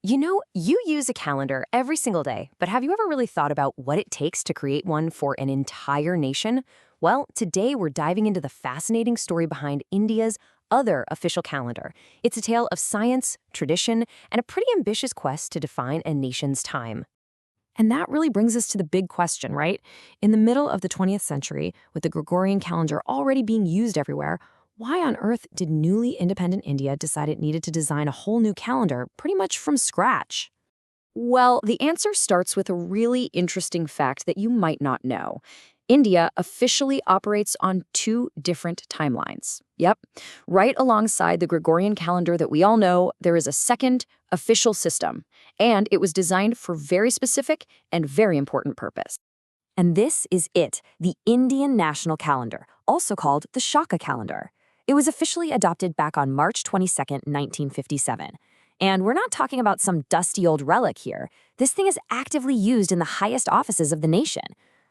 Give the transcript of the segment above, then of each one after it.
You know, you use a calendar every single day, but have you ever really thought about what it takes to create one for an entire nation? Well, today we're diving into the fascinating story behind India's other official calendar. It's a tale of science, tradition, and a pretty ambitious quest to define a nation's time. And that really brings us to the big question, right? In the middle of the 20th century, with the Gregorian calendar already being used everywhere, why on earth did newly independent India decide it needed to design a whole new calendar pretty much from scratch? Well, the answer starts with a really interesting fact that you might not know. India officially operates on two different timelines. Yep. Right alongside the Gregorian calendar that we all know, there is a second official system, and it was designed for very specific and very important purpose. And this is it, the Indian National Calendar, also called the Shaka calendar. It was officially adopted back on March 22nd, 1957. And we're not talking about some dusty old relic here. This thing is actively used in the highest offices of the nation.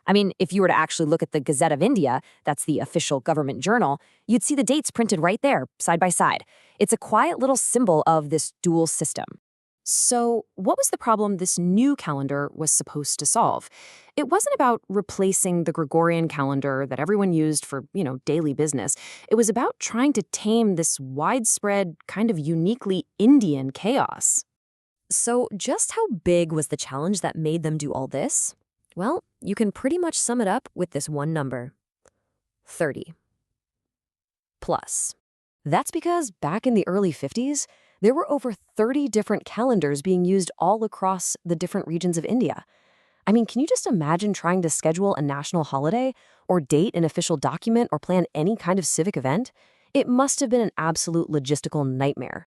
I mean, if you were to actually look at the Gazette of India, that's the official government journal, you'd see the dates printed right there, side by side. It's a quiet little symbol of this dual system. So, what was the problem this new calendar was supposed to solve? It wasn't about replacing the Gregorian calendar that everyone used for, daily business. It was about trying to tame this widespread, kind of uniquely Indian chaos. So, just how big was the challenge that made them do all this? Well, you can pretty much sum it up with this one number: 30 plus. That's because back in the early 50s, there were over 30 different calendars being used all across the different regions of India. I mean, can you just imagine trying to schedule a national holiday, or date an official document, or plan any kind of civic event? It must have been an absolute logistical nightmare.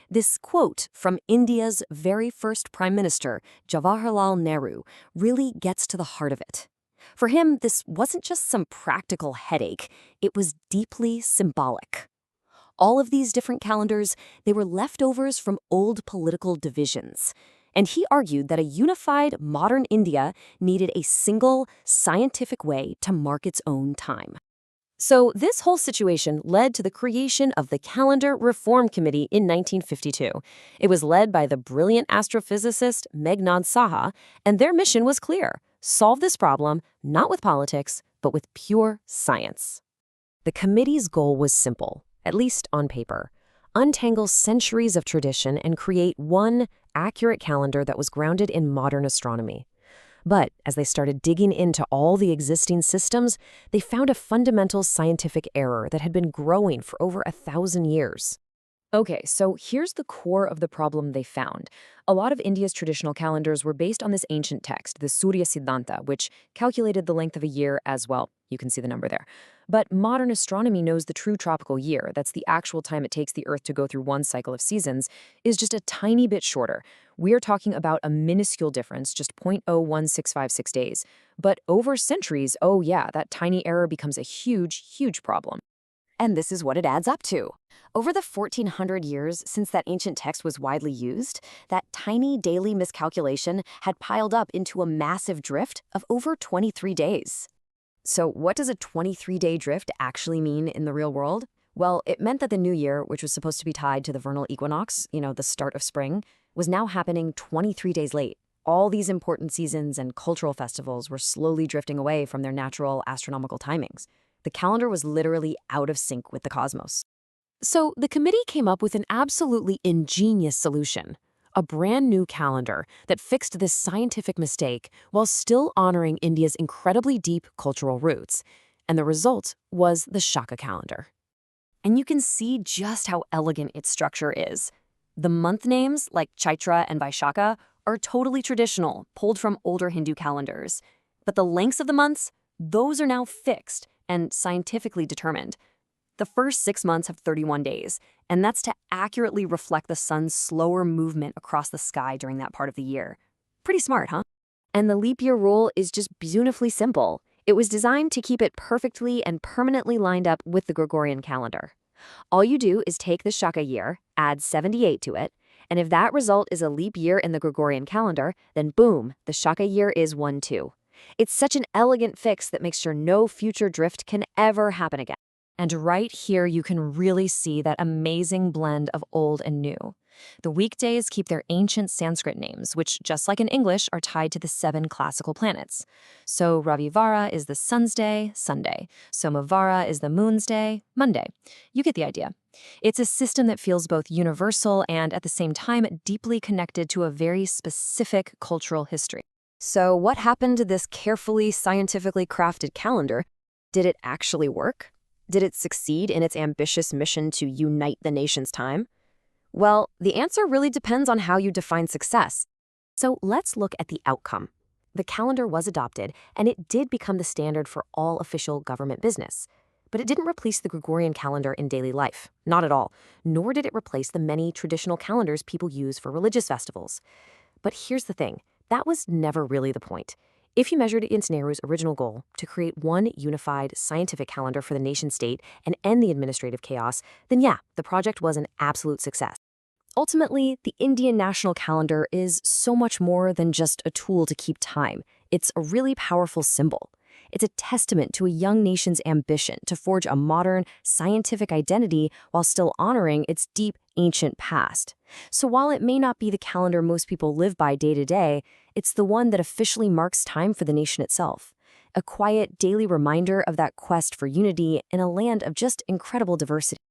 This quote from India's very first Prime Minister, Jawaharlal Nehru, really gets to the heart of it. For him, this wasn't just some practical headache, it was deeply symbolic. All of these different calendars, they were leftovers from old political divisions. And he argued that a unified modern India needed a single, scientific way to mark its own time. So this whole situation led to the creation of the Calendar Reform Committee in 1952. It was led by the brilliant astrophysicist Meghnad Saha, and their mission was clear: solve this problem not with politics, but with pure science. The committee's goal was simple, at least on paper: untangle centuries of tradition and create one accurate calendar that was grounded in modern astronomy. But as they started digging into all the existing systems, they found a fundamental scientific error that had been growing for over 1,000 years. Okay, so here's the core of the problem they found. A lot of India's traditional calendars were based on this ancient text, the Surya Siddhanta, which calculated the length of a year as well. You can see the number there. But modern astronomy knows the true tropical year, that's the actual time it takes the Earth to go through one cycle of seasons, is just a tiny bit shorter. We're talking about a minuscule difference, just 0.01656 days. But over centuries, oh yeah, that tiny error becomes a huge, huge problem. And this is what it adds up to. Over the 1,400 years since that ancient text was widely used, that tiny daily miscalculation had piled up into a massive drift of over 23 days. So what does a 23-day drift actually mean in the real world? Well, it meant that the new year, which was supposed to be tied to the vernal equinox, the start of spring, was now happening 23 days late. All these important seasons and cultural festivals were slowly drifting away from their natural astronomical timings. The calendar was literally out of sync with the cosmos. So the committee came up with an absolutely ingenious solution: a brand new calendar that fixed this scientific mistake while still honoring India's incredibly deep cultural roots. And the result was the Shaka calendar. And you can see just how elegant its structure is. The month names, like Chaitra and Vaishakha, are totally traditional, pulled from older Hindu calendars. But the lengths of the months, those are now fixed and scientifically determined. The first 6 months have 31 days, and that's to accurately reflect the sun's slower movement across the sky during that part of the year. Pretty smart, huh? And the leap year rule is just beautifully simple. It was designed to keep it perfectly and permanently lined up with the Gregorian calendar. All you do is take the Shaka year, add 78 to it, and if that result is a leap year in the Gregorian calendar, then boom, the Shaka year is 1-2. It's such an elegant fix that makes sure no future drift can ever happen again. And right here, you can really see that amazing blend of old and new. The weekdays keep their ancient Sanskrit names, which, just like in English, are tied to the 7 classical planets. So Ravivara is the sun's day, Sunday. Somavara is the moon's day, Monday. You get the idea. It's a system that feels both universal and, at the same time, deeply connected to a very specific cultural history. So what happened to this carefully, scientifically crafted calendar? Did it actually work? Did it succeed in its ambitious mission to unite the nation's time? Well, the answer really depends on how you define success. So let's look at the outcome. The calendar was adopted, and it did become the standard for all official government business. But it didn't replace the Gregorian calendar in daily life. Not at all. Nor did it replace the many traditional calendars people use for religious festivals. But here's the thing. That was never really the point. If you measured against Nehru's original goal to create one unified scientific calendar for the nation-state and end the administrative chaos, then yeah, the project was an absolute success. Ultimately, the Indian national calendar is so much more than just a tool to keep time. It's a really powerful symbol. It's a testament to a young nation's ambition to forge a modern, scientific identity while still honoring its deep, ancient past. So while it may not be the calendar most people live by day to day, it's the one that officially marks time for the nation itself. A quiet, daily reminder of that quest for unity in a land of just incredible diversity.